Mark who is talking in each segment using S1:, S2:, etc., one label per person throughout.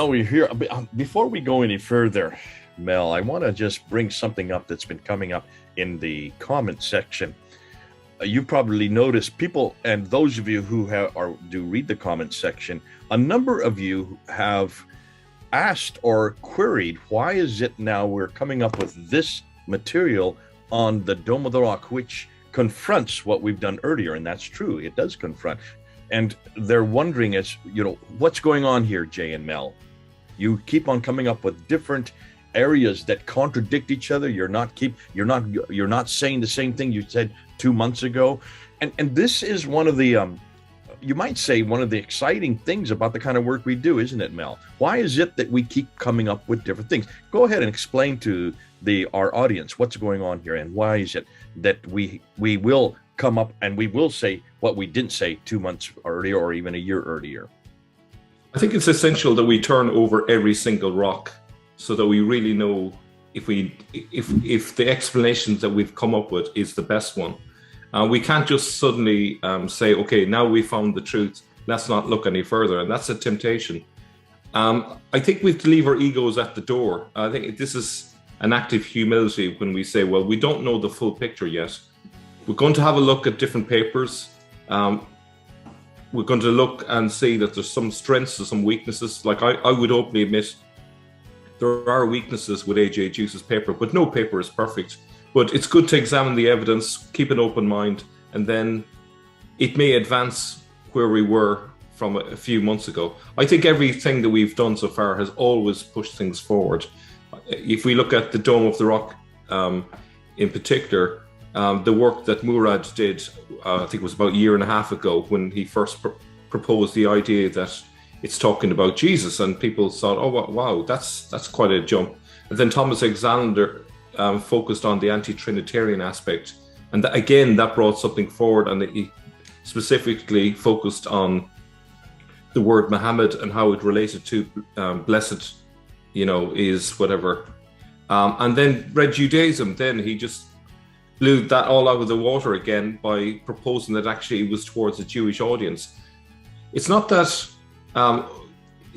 S1: Well, we're here. Before we go any further, Mel, I want to just bring something up that's been coming up in the comment section. You probably noticed people, and those of you who do read the comment section, a number of you have asked or queried, why is it now we're coming up with this material on the Dome of the Rock, which confronts what we've done earlier? And that's true, it does confront. And they're wondering, what's going on here, Jay and Mel? You keep on coming up with different areas that contradict each other. You're not saying the same thing you said 2 months ago. And this is one of the you might say one of the exciting things about the kind of work we do, isn't it, Mel? Why is it that we keep coming up with different things? Go ahead and explain to our audience what's going on here, and why is it that we will come up and we will say what we didn't say 2 months earlier or even a year earlier.
S2: I think it's essential that we turn over every single rock so that we really know if the explanations that we've come up with is the best one. We can't just suddenly say, okay, now we found the truth, let's not look any further. And that's a temptation. I think we have to leave our egos at the door. I think this is an act of humility when we say, well, we don't know the full picture yet. We're going to have a look at different papers. We're going to look and see that there's some strengths and some weaknesses. Like I would openly admit, there are weaknesses with A.J. Juice's paper, but no paper is perfect. But it's good to examine the evidence, keep an open mind, and then it may advance where we were from a few months ago. I think everything that we've done so far has always pushed things forward. If we look at the Dome of the Rock in particular, the work that Murad did, I think it was about a year and a half ago, when he first proposed the idea that it's talking about Jesus, and people thought, oh, wow, that's quite a jump. And then Thomas Alexander focused on the anti-Trinitarian aspect. And again, that brought something forward, and he specifically focused on the word Muhammad and how it related to blessed, is whatever. And then Red Judaism, then he just blew that all out of the water again by proposing that actually it was towards a Jewish audience. It's not that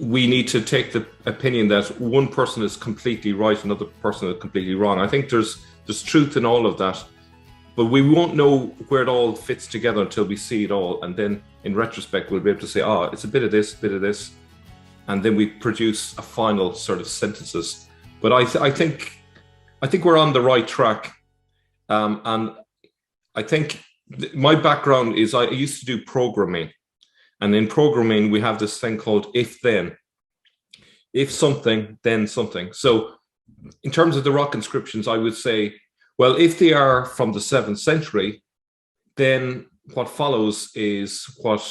S2: we need to take the opinion that one person is completely right, another person is completely wrong. I think there's truth in all of that, but we won't know where it all fits together until we see it all. And then in retrospect, we'll be able to say, it's a bit of this, and then we produce a final sort of synthesis. But I think we're on the right track. And I think my background is I used to do programming. And in programming, we have this thing called if-then. If something, then something. So in terms of the rock inscriptions, I would say, well, if they are from the 7th century, then what follows is what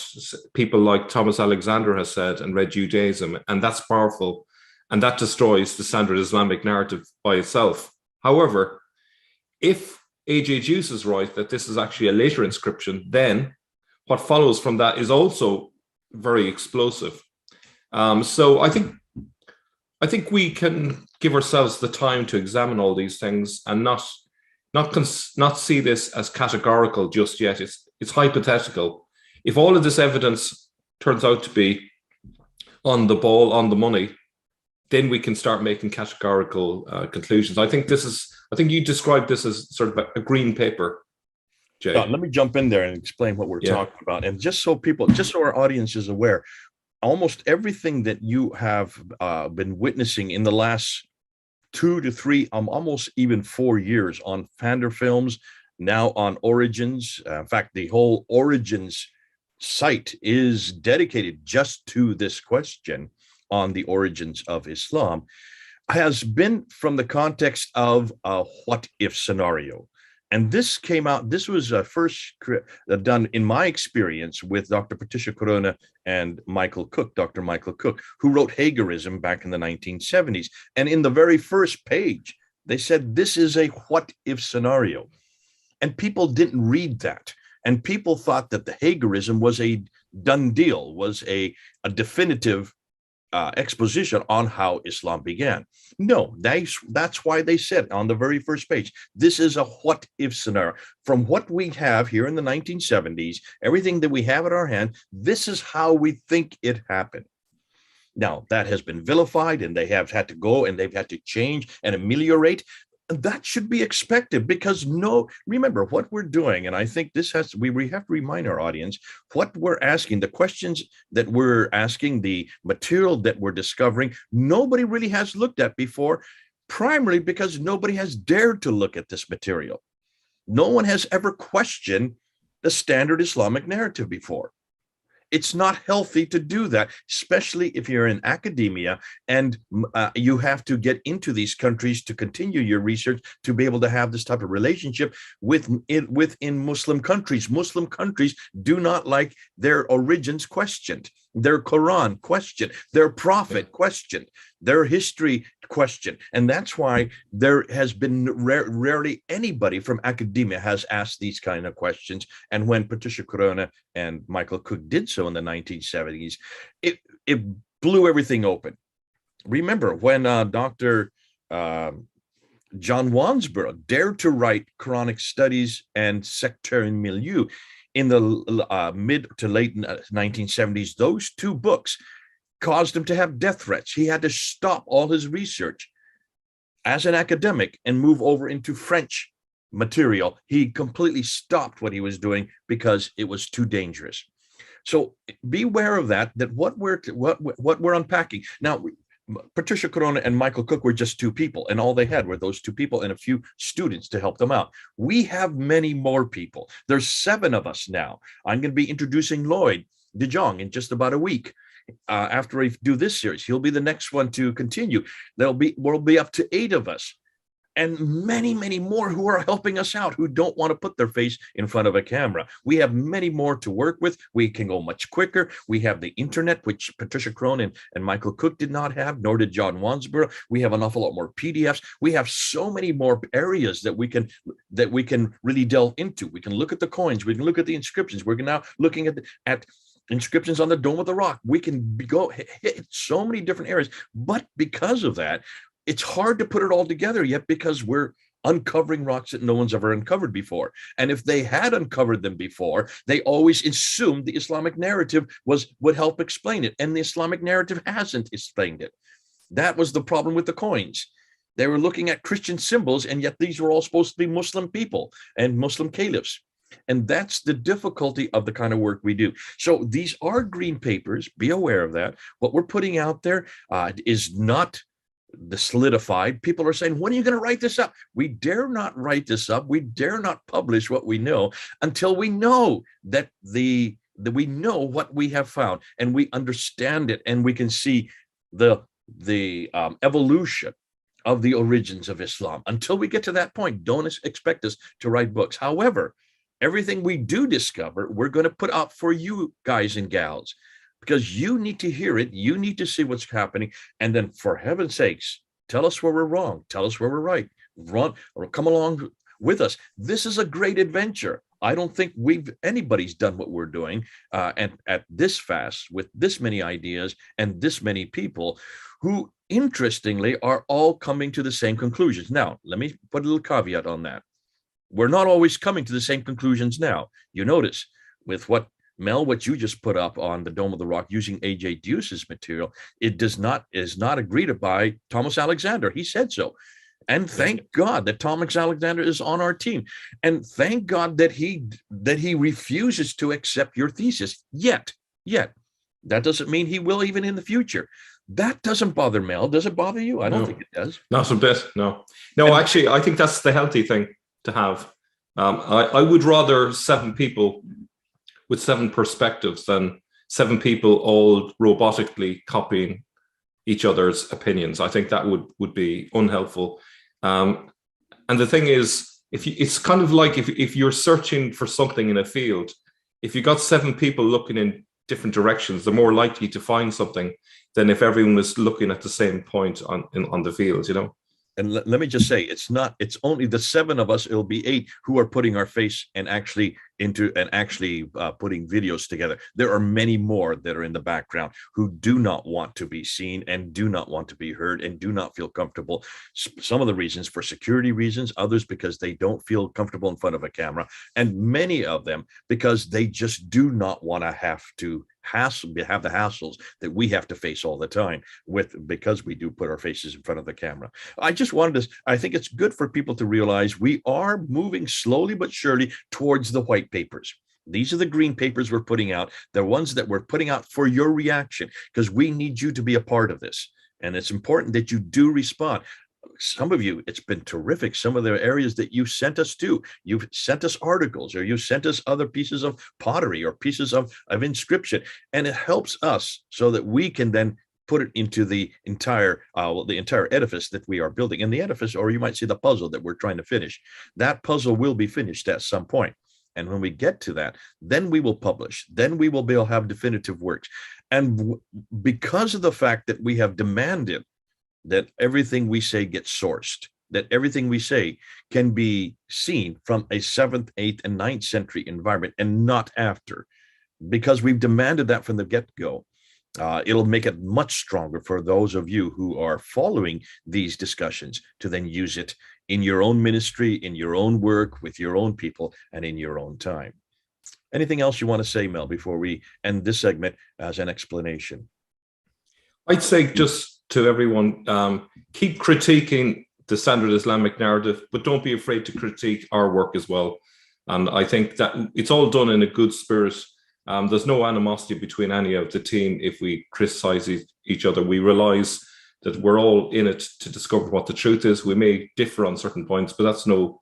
S2: people like Thomas Alexander has said and Red Judaism, and that's powerful. And that destroys the standard Islamic narrative by itself. However, if A.J. Juice is right, that this is actually a later inscription, then what follows from that is also very explosive. So I think we can give ourselves the time to examine all these things and not see this as categorical just yet. It's hypothetical. If all of this evidence turns out to be on the ball, on the money, then we can start making categorical conclusions. I think you described this as sort of a green paper, Jay.
S1: Let me jump in there and explain what we're talking about. And just so our audience is aware, almost everything that you have been witnessing in the last 2 to 3, almost even 4 years on Fander Films, now on Origins. In fact, the whole Origins site is dedicated just to this question on the origins of Islam, has been from the context of a what if scenario. And this came out, this was first done, in my experience, with Dr. Patricia Corona and Dr. Michael Cook, who wrote Hagerism back in the 1970s. And in the very first page, they said, this is a what if scenario. And people didn't read that. And people thought that the Hagerism was a done deal, was a definitive exposition on how Islam began. No, that's why they said on the very first page, this is a what if scenario. From what we have here in the 1970s, everything that we have at our hand, this is how we think it happened. Now, that has been vilified, and they have had to go and they've had to change and ameliorate. That should be expected, because remember what we're doing. And I think we have to remind our audience what we're asking, the questions that we're asking, the material that we're discovering, nobody really has looked at before, primarily because nobody has dared to look at this material. No one has ever questioned the standard Islamic narrative before. It's not healthy to do that, especially if you're in academia and you have to get into these countries to continue your research, to be able to have this type of relationship within Muslim countries. Muslim countries do not like their origins questioned, their Quran questioned, their prophet questioned, their history questioned. And that's why there has been rarely anybody from academia has asked these kind of questions. And when Patricia Corona and Michael Cook did so in the 1970s, it blew everything open. Remember when Dr. John Wansborough dared to write Quranic Studies and Sectarian Milieu in the mid to late 1970s, those two books caused him to have death threats. He had to stop all his research as an academic and move over into French material. He completely stopped what he was doing because it was too dangerous. So beware of that what we're unpacking. Now, Patricia Corona and Michael Cook were just two people, and all they had were those two people and a few students to help them out. We have many more people. There's 7 of us now. I'm going to be introducing Lloyd de Jong in just about a week. After we do this series, he'll be the next one to continue. We'll be up to 8 of us, and many, many more who are helping us out, who don't want to put their face in front of a camera. We have many more to work with. We can go much quicker. We have the internet, which Patricia Crone and Michael Cook did not have, nor did John Wansborough. We have an awful lot more PDFs. We have so many more areas that we can really delve into. We can look at the coins. We can look at the inscriptions. We're now looking at inscriptions on the Dome of the Rock. We can go hit so many different areas, but because of that, it's hard to put it all together yet, because we're uncovering rocks that no one's ever uncovered before. And if they had uncovered them before, they always assumed the Islamic narrative would help explain it, and the Islamic narrative hasn't explained it. That was the problem with the coins. They were looking at Christian symbols, and yet these were all supposed to be Muslim people and Muslim caliphs. And that's the difficulty of the kind of work we do. So these are green papers. Be aware of that. What we're putting out there is not the solidified. People are saying, when are you going to write this up? We dare not write this up. We dare not publish what we know until we know that we know what we have found, and we understand it, and we can see the evolution of the origins of Islam. Until we get to that point, don't expect us to write books. However, everything we do discover, we're going to put up for you guys and gals, because you need to hear it. You need to see what's happening. And then, for heaven's sakes, tell us where we're wrong. Tell us where we're right. Run or come along with us. This is a great adventure. I don't think anybody's done what we're doing and at this fast, with this many ideas and this many people who, interestingly, are all coming to the same conclusions. Now, let me put a little caveat on that. We're not always coming to the same conclusions now. You notice with what you just put up on the Dome of the Rock using A.J. Deuce's material, it is not agreed by Thomas Alexander. He said so. And thank God that Thomas Alexander is on our team. And thank God that he refuses to accept your thesis yet. That doesn't mean he will even in the future. That doesn't bother Mel. Does it bother you? I don't think it does.
S2: Not a bit, no. Actually, I think that's the healthy thing to have. I would rather 7 people with 7 perspectives than 7 people all robotically copying each other's opinions. I think that would be unhelpful. And the thing is, it's kind of like if you're searching for something in a field, if you got 7 people looking in different directions, they're more likely to find something than if everyone was looking at the same point on the field, you know.
S1: And let me just say, it's only the 7 of us, it'll be 8 who are putting our face and actually putting videos together. There are many more that are in the background who do not want to be seen and do not want to be heard and do not feel comfortable. Some of the reasons for security reasons, others because they don't feel comfortable in front of a camera, and many of them because they just do not want to have to have the hassles that we have to face all the time because we do put our faces in front of the camera. I think it's good for people to realize we are moving slowly but surely towards the white papers. These are the green papers we're putting out. They're ones that we're putting out for your reaction, because we need you to be a part of this. And it's important that you do respond. Some of you, it's been terrific. Some of the areas that you sent us to, you've sent us articles, or you sent us other pieces of pottery or pieces of inscription. And it helps us so that we can then put it into the entire edifice that we are building. And the edifice, or you might say the puzzle that we're trying to finish, that puzzle will be finished at some point. And when we get to that, then we will publish. Then we will be able to have definitive works. And because of the fact that we have demanded that everything we say gets sourced, that everything we say can be seen from a 7th, 8th, and 9th century environment and not after, because we've demanded that from the get-go, it'll make it much stronger for those of you who are following these discussions to then use it in your own ministry, in your own work, with your own people, and in your own time. Anything else you want to say, Mel, before we end this segment as an explanation?
S2: I'd say just to everyone, keep critiquing the standard Islamic narrative, but don't be afraid to critique our work as well. And I think that it's all done in a good spirit. There's no animosity between any of the team if we criticize each other. We realize that we're all in it to discover what the truth is. We may differ on certain points, but that's no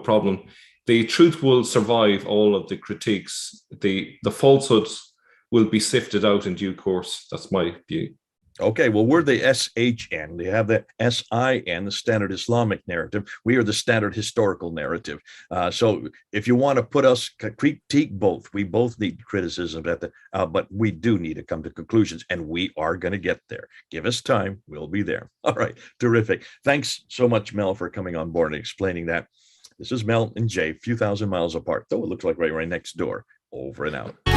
S2: problem. The truth will survive all of the critiques. The falsehoods will be sifted out in due course. That's my view.
S1: Okay, well, we're the SHN. They have the SIN, the standard Islamic narrative. We are the standard historical narrative. So if you want to put us, critique both. We both need criticism, but we do need to come to conclusions, and we are going to get there. Give us time. We'll be there. All right, terrific. Thanks so much, Mel, for coming on board and explaining that. This is Mel and Jay, a few thousand miles apart, though it looks like right next door. Over and out.